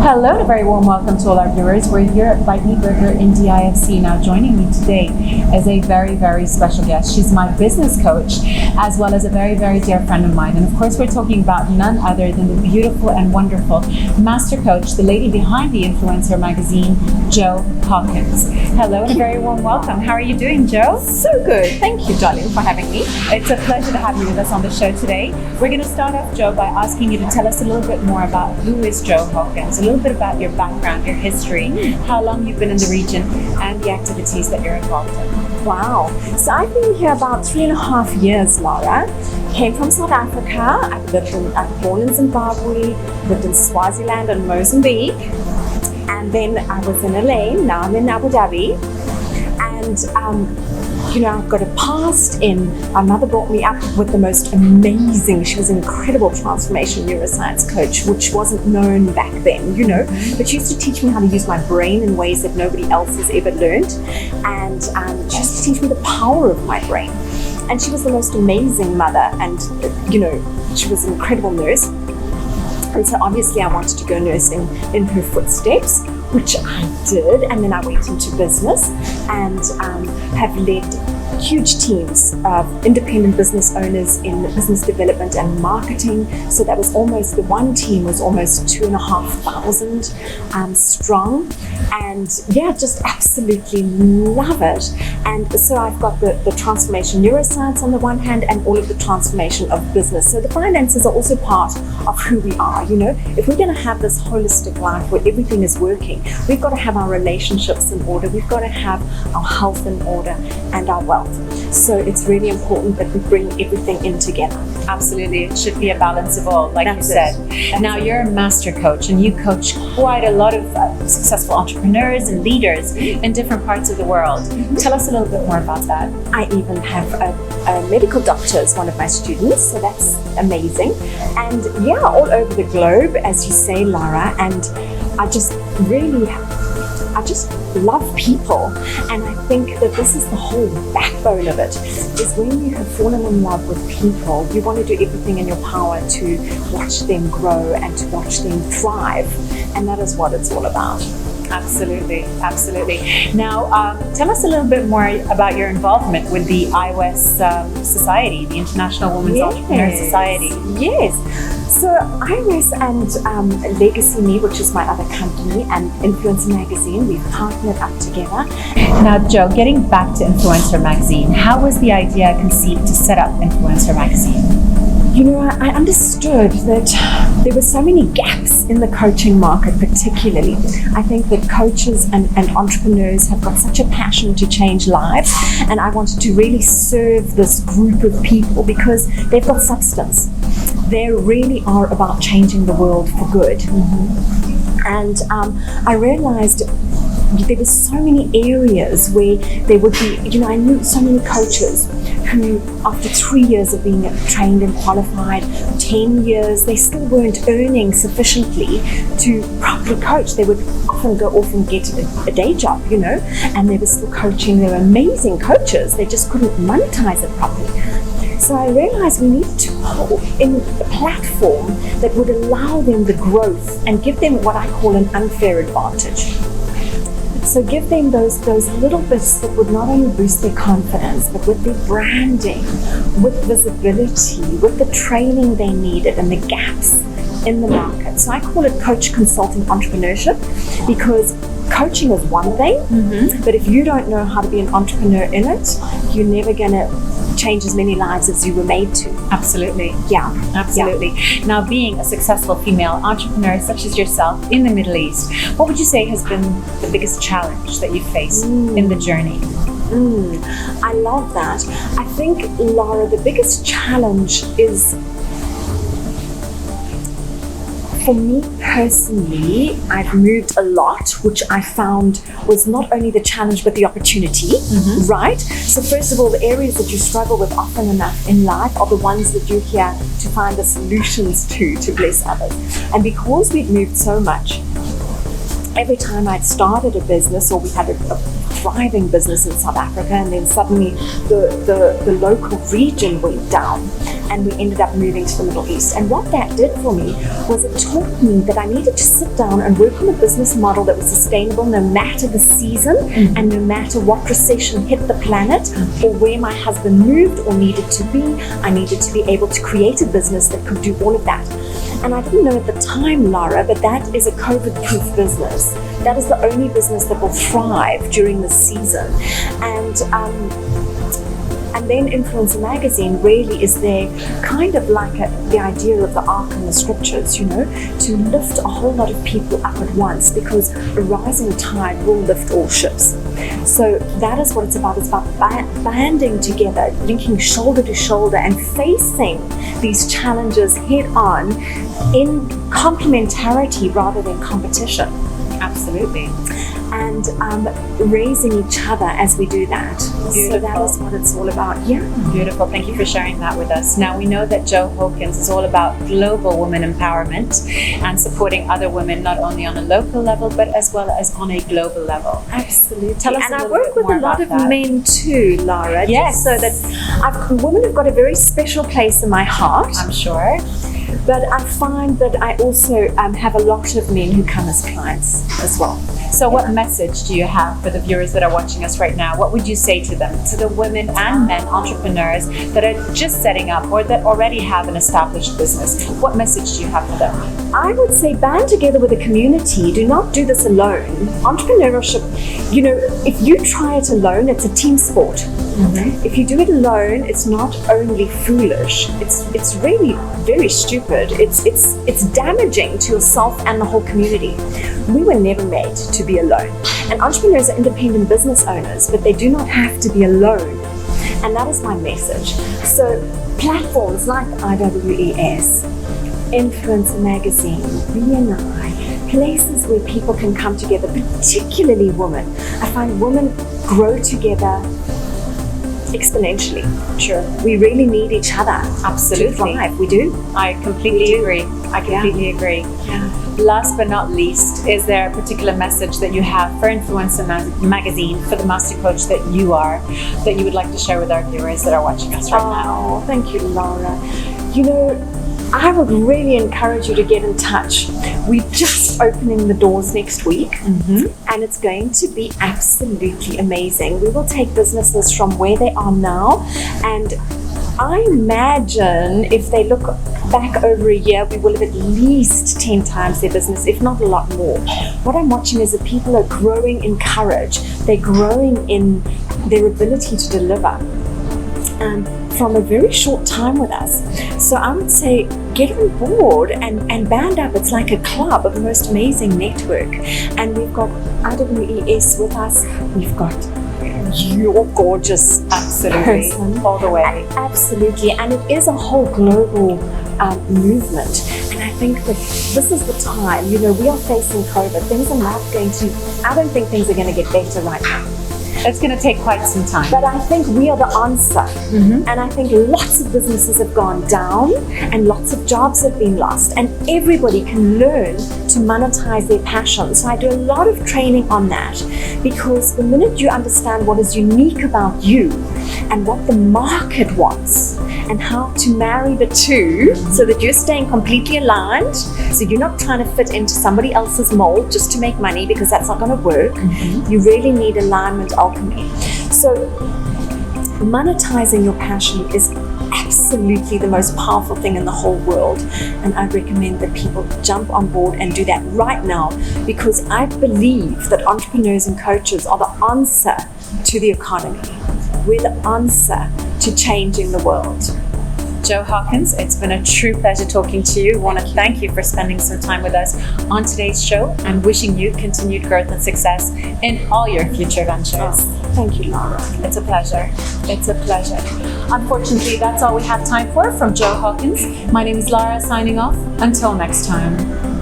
Hello and a very warm welcome to all our viewers. We're here at Bite Me Burger in DIFC. Now joining me today is a very, very special guest. She's my business coach as well as a very, very dear friend of mine. And of course we're talking about none other than the beautiful and wonderful master coach, the lady behind the influencer magazine, Joe Hawkins. Hello and a very warm welcome. How are you doing, Joe? So good. Thank you, darling, for having me. It's a pleasure to have you with us on the show today. We're going to start off, Joe, by asking you to tell us a little bit more about who is Joe Hawkins, a little bit about your background, your history, how long you've been in the region, and the activities that you're involved in. Wow. So I've been here about 3.5 years, Lara. Came from South Africa. I was born in Zimbabwe, lived in Swaziland and Mozambique. And then I was in LA, now I'm in Abu Dhabi. And I've got a past my mother brought me up with the most amazing, she was an incredible transformation neuroscience coach, which wasn't known back then, but she used to teach me how to use my brain in ways that nobody else has ever learned. And she used to teach me the power of my brain. And she was the most amazing mother, and, she was an incredible nurse. And so obviously I wanted to go nursing in her footsteps, which I did, and then I went into business and have led huge teams of independent business owners in business development and marketing. So that was the one team was almost 2,500 strong, and just absolutely love it. And so I've got the transformation neuroscience on the one hand and all of the transformation of business. So the finances are also part of who we are. If we're going to have this holistic life where everything is working, we've got to have our relationships in order, we've got to have our health in order and our wealth. So it's really important that we bring everything in together. Absolutely, it should be a balance of all, like you said. Now you're a master coach and you coach quite a lot of successful entrepreneurs and leaders in different parts of the world. Tell us a little bit more about that. I even have a medical doctor as one of my students, so that's amazing. And all over the globe, as you say, Lara, and I just love people, and I think that this is the whole backbone of it, is when you have fallen in love with people, you want to do everything in your power to watch them grow and to watch them thrive, and that is what it's all about. Absolutely, absolutely. Now, tell us a little bit more about your involvement with the IWES Society, the International Women's Entrepreneur Society. Yes. So IWES and Legacy Me, which is my other company, and Influencer Magazine, we've partnered up together. Now, Joe, getting back to Influencer Magazine, how was the idea conceived to set up Influencer Magazine? I understood that there were so many gaps in the coaching market, particularly. I think that coaches and entrepreneurs have got such a passion to change lives, and I wanted to really serve this group of people because they've got substance. They really are about changing the world for good. And I realized there were so many areas where there would be, I knew so many coaches who, after 3 years of being trained and qualified, 10 years, they still weren't earning sufficiently to properly coach. They would often go off and get a day job, and they were still coaching. They were amazing coaches. They just couldn't monetize it properly. So I realized we needed to put in a platform that would allow them the growth and give them what I call an unfair advantage. So give them those little bits that would not only boost their confidence, but with their branding, with visibility, with the training they needed and the gaps in the market. So I call it coach consulting entrepreneurship, because coaching is one thing, but if you don't know how to be an entrepreneur in it, you're never going to change as many lives as you were made to. Absolutely. Yeah. Absolutely. Yeah. Now, being a successful female entrepreneur such as yourself in the Middle East, what would you say has been the biggest challenge that you faced in the journey? I love that. I think, Lara, the biggest challenge is, for me personally, I've moved a lot, which I found was not only the challenge but the opportunity, right? So first of all, the areas that you struggle with often enough in life are the ones that you're here to find the solutions to bless others. And because we've moved so much, every time I'd started a business or we had a thriving business in South Africa, and then suddenly the local region went down and we ended up moving to the Middle East. And what that did for me was it taught me that I needed to sit down and work on a business model that was sustainable no matter the season and no matter what recession hit the planet or where my husband moved or needed to be. I needed to be able to create a business that could do all of that. And I didn't know at the time, Lara, but that is a COVID-proof business. That is the only business that will thrive during the season. And then Influencer Magazine really is there kind of like the idea of the ark in the scriptures, you know, to lift a whole lot of people up at once, because a rising tide will lift all ships. So that is what it's about. It's about banding together, linking shoulder to shoulder and facing these challenges head on in complementarity rather than competition. Absolutely. And raising each other as we do that. Beautiful. So that is what it's all about. Yeah. Beautiful. Thank you for sharing that with us. Now, we know that Joe Hawkins is all about global women empowerment and supporting other women, not only on a local level, but as well as on a global level. Absolutely. Tell us and a I little work bit with more a lot of about that. men too, Lara. Yes. So that women have got a very special place in my heart. I'm sure. But I find that I also have a lot of men who come as clients as well. So what message do you have for the viewers that are watching us right now? What would you say to them, to the women and men entrepreneurs that are just setting up or that already have an established business? What message do you have for them? I would say band together with a community. Do not do this alone. Entrepreneurship, you know, if you try it alone, it's a team sport. Mm-hmm. If you do it alone, it's not only foolish, it's really very stupid. It's damaging to yourself and the whole community. We were never made to be alone. And entrepreneurs are independent business owners, but they do not have to be alone. And that is my message. So platforms like IWES, Influencer Magazine, BNI, places where people can come together, particularly women. I find women grow together exponentially. Sure. We really need each other. Absolutely. To thrive. We do. I completely agree. I completely agree. Yeah. Last but not least, is there a particular message that you have for Influencer Magazine, for the master coach that you are, that you would like to share with our viewers that are watching us right now? Oh, thank you, Lara. You know, I would really encourage you to get in touch. We're just opening the doors next week, and it's going to be absolutely amazing. We will take businesses from where they are now, and I imagine if they look back over a year, we will have at least 10 times their business, if not a lot more. What I'm watching is that people are growing in courage. They're growing in their ability to deliver from a very short time with us. So I would say get on board and band up. It's like a club of the most amazing network. And we've got IWES with us. We've got your gorgeous person. All the way. Absolutely. And it is a whole global movement. And I think that this is the time, you know, we are facing COVID. Things are not going to, I don't think things are going to get better right now. It's going to take quite some time. But I think we are the answer. And I think lots of businesses have gone down and lots of jobs have been lost. And everybody can learn to monetize their passion. So I do a lot of training on that, because the minute you understand what is unique about you and what the market wants and how to marry the two so that you're staying completely aligned, so you're not trying to fit into somebody else's mold just to make money, because that's not going to work. You really need alignment alchemy. So monetizing your passion is absolutely the most powerful thing in the whole world, and I recommend that people jump on board and do that right now, because I believe that entrepreneurs and coaches are the answer to the economy. We're the answer to changing the world. Joe Hawkins, it's been a true pleasure talking to you. I want to thank you for spending some time with us on today's show, and wishing you continued growth and success in all your future ventures. Thank you, Lara. It's a pleasure. It's a pleasure. Unfortunately, that's all we have time for from Joe Hawkins. My name is Lara, signing off. Until next time.